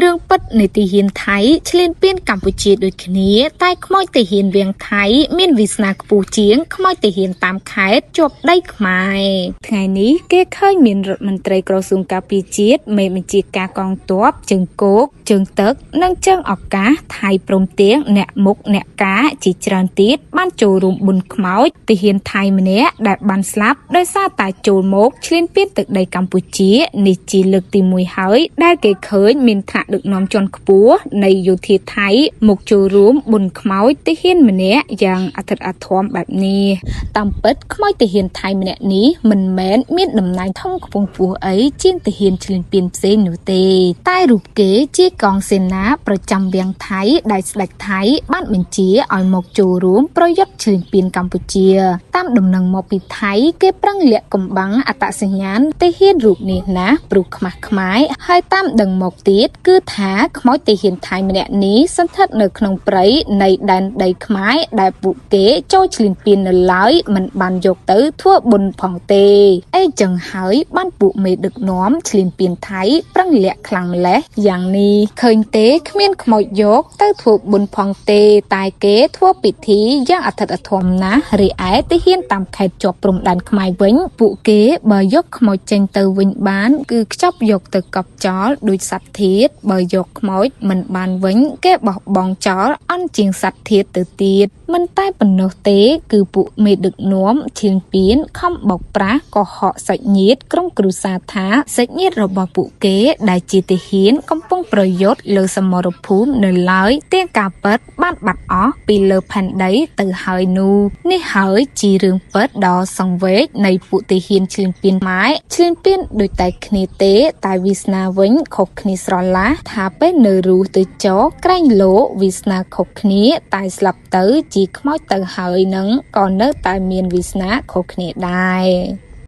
រឿងពិតនៃទីហ៊ានថៃឆ្លៀនពៀនកម្ពុជាដូចគ្នាតែខ្មោចទីហ៊ានវៀងថៃមានវាសនាខ្ពស់ជាងខ្មោចទីហ៊ានតាមខេត្តជាប់ដីខ្មែរថ្ងៃនេះគេឃើញមានរដ្ឋមន្ត្រីក្រសួងការពារជាតិមេបញ្ជាការកងទ័ពជើងគោកជើងទឹកនិងជើងឱកាសថៃព្រមទាំងអ្នកមុខអ្នកការជាច្រើនទៀតបានចូលរួមបុណ្យខ្មោចទីហ៊ានថៃម្នាក់ដែលបានស្លាប់ដោយសារតែចូលមកឆ្លៀនពៀនទឹកដីកម្ពុជានេះជាលើកទី1ហើយដែលគេឃើញមានថ្នាក់ដឹកនាំជាន់ខ្ពស់នៃយោធាថៃមកចូលរួមបុណ្យខ្មោចទីហ៊ានម្នាក់យ៉ាងអធិកអធមបែបនេះតាមពិតខ្មោចទីហ៊ានថៃម្នាក់នេះមិនមែនមានតំណែងធំខ្ពង់ខ្ពស់អីជាងទីហ៊ានឆ្លៀនពៀនផ្សេងនោះទេតែរូបគេជាកងសេនាប្រចាំវាំងថៃដែលស្ដេចថៃបានបញ្ជាឲ្យមកចូលរួមប្រយុទ្ធឆ្លៀនពៀនកម្ពុជាតាមដំណឹងមកពីថៃគេប្រឹងលាក់កំបាំងអត្តសញ្ញាណទីហ៊ានរូបនេះណាព្រោះខ្មាស់ខ្មាយហើយតាមដឹងមកទៀតគឺថាខ្មោចទីហ៊ានថៃម្នាក់នេះសន្ធិដ្ឋនៅក្នុងព្រៃនៃដែនដីខ្មែរដែលពួកគេចូលឆ្លៀនពៀននៅឡើយមិនបានយកទៅធ្វើបុណ្យផងទេអីចឹងហើយបានពួកមេដឹកនាំឆ្លៀនពៀនថៃប្រឹងលាក់ខ្លាំងម្លេះយ៉ាងនេះឃើញទេគ្មានខ្មោចយកទៅធ្វើបុណ្យផងទេតែគេធ្វើពិធីយ៉ាងអធិកអធមណាស់រីឯទីហ៊ានតាមខេត្តជាប់ព្រំដែនខ្មែរវិញពួកគេបើយកខ្មោចចេញទៅវិញបានគឺខ្ចប់យកទៅកប់ចោលដូចសត្វធាតុបើយកខ្មោចមិនបានវិញគេបោះបង់ចោលអន់ជាងសត្វធាតុទៅទៀតមិនតែប៉ុណ្ណោះទេគឺពួកមេដឹកនាំឈៀងពៀនខំបោកប្រាស់កុហកសាច់ញាតិក្រុមគ្រួសារថាសាច់ញាតិរបស់ពួកគេដែលជាទាហានកំពុងប្រយុទ្ធលើសមរភូមិនៅឡើយទាំងការពិតបានបាត់អស់ពីលើផែនដីទៅហើយនោះនេះហើយជារឿងពិតដ៏សង្វេគនៃពួកទាហានឈ្លានពានម៉ែឈ្លានពានដូចតែគ្នាទេតែវាសនាវិញខុសគ្នាស្រឡះថាពេលនៅរស់ទៅចោក្រែងលោវាសនាខុសគ្នាតែស្លាប់ទៅជាខ្មោចទៅហើយនឹងក៏នៅតែមានវាសនាខុសគ្នាដែរ